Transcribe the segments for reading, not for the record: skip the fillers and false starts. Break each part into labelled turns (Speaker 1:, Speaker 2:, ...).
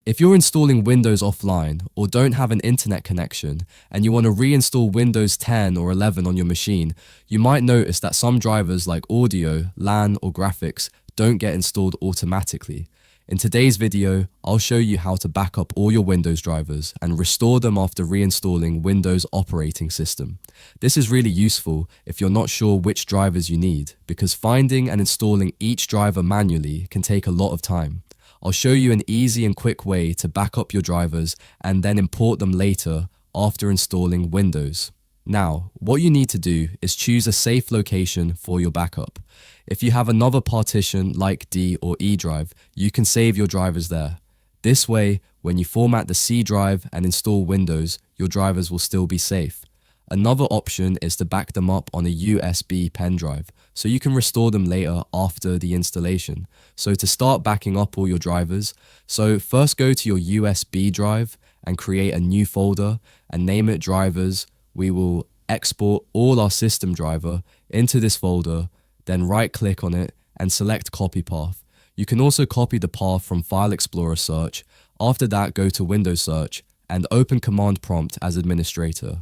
Speaker 1: If you're installing Windows offline or don't have an internet connection and you want to reinstall Windows 10 or 11 on your machine, you might notice that some drivers like audio, LAN, or graphics don't get installed automatically. In today's video, I'll show you how to back up all your Windows drivers and restore them after reinstalling Windows operating system. This is really useful if you're not sure which drivers you need, because finding and installing each driver manually can take a lot of time. I'll show you an easy and quick way to back up your drivers and then import them later after installing Windows. Now, what you need to do is choose a safe location for your backup. If you have another partition like D or E drive, you can save your drivers there. This way, when you format the C drive and install Windows, your drivers will still be safe. Another option is to back them up on a USB pen drive, so you can restore them later after the installation. So to start backing up all your drivers, first go to your USB drive and create a new folder and name it drivers. We will export all our system driver into this folder, then right click on it and select copy path. You can also copy the path from File Explorer search. After that, go to Windows search and open command prompt as administrator.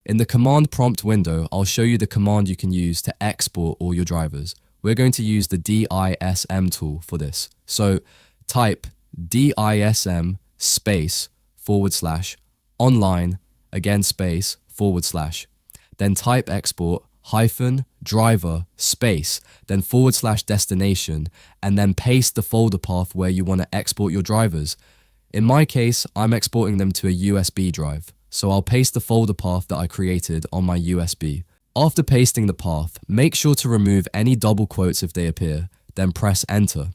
Speaker 1: In the command prompt window, I'll show you the command you can use to export all your drivers. We're going to use the DISM tool for this. So type DISM space / online, again space / then type export -driver space, then / destination, and then paste the folder path where you want to export your drivers. In my case, I'm exporting them to a USB drive. So I'll paste the folder path that I created on my USB. After pasting the path, make sure to remove any double quotes if they appear, then press enter.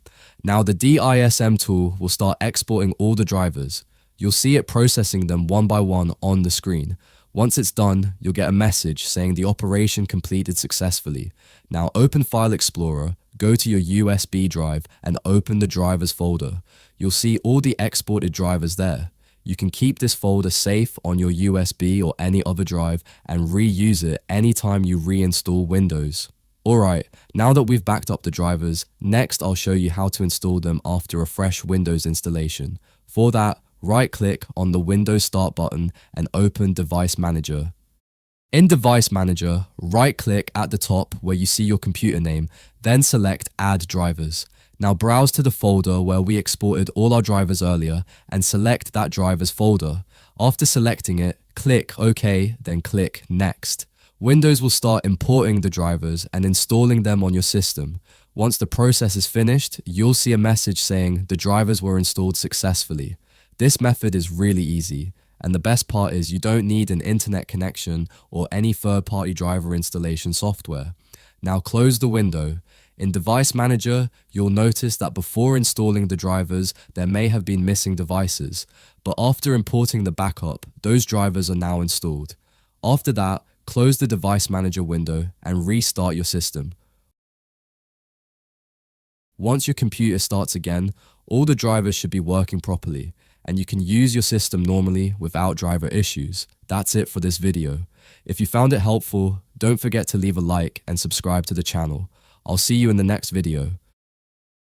Speaker 1: Now the DISM tool will start exporting all the drivers. You'll see it processing them one by one on the screen. Once it's done, you'll get a message saying the operation completed successfully. Now open File Explorer, go to your USB drive and open the drivers folder. You'll see all the exported drivers there. You can keep this folder safe on your USB or any other drive and reuse it anytime you reinstall Windows. Alright, now that we've backed up the drivers, next I'll show you how to install them after a fresh Windows installation. For that, right-click on the Windows Start button and open Device Manager. In Device Manager, right-click at the top where you see your computer name, then select Add Drivers. Now browse to the folder where we exported all our drivers earlier and select that driver's folder. After selecting it, click OK, then click Next. Windows will start importing the drivers and installing them on your system. Once the process is finished, you'll see a message saying the drivers were installed successfully. This method is really easy, and the best part is you don't need an internet connection or any third-party driver installation software. Now close the window. In Device Manager, you'll notice that before installing the drivers, there may have been missing devices, but after importing the backup, those drivers are now installed. After that, close the Device Manager window and restart your system. Once your computer starts again, all the drivers should be working properly, and you can use your system normally without driver issues. That's it for this video. If you found it helpful, don't forget to leave a like and subscribe to the channel. I'll see you in the next video.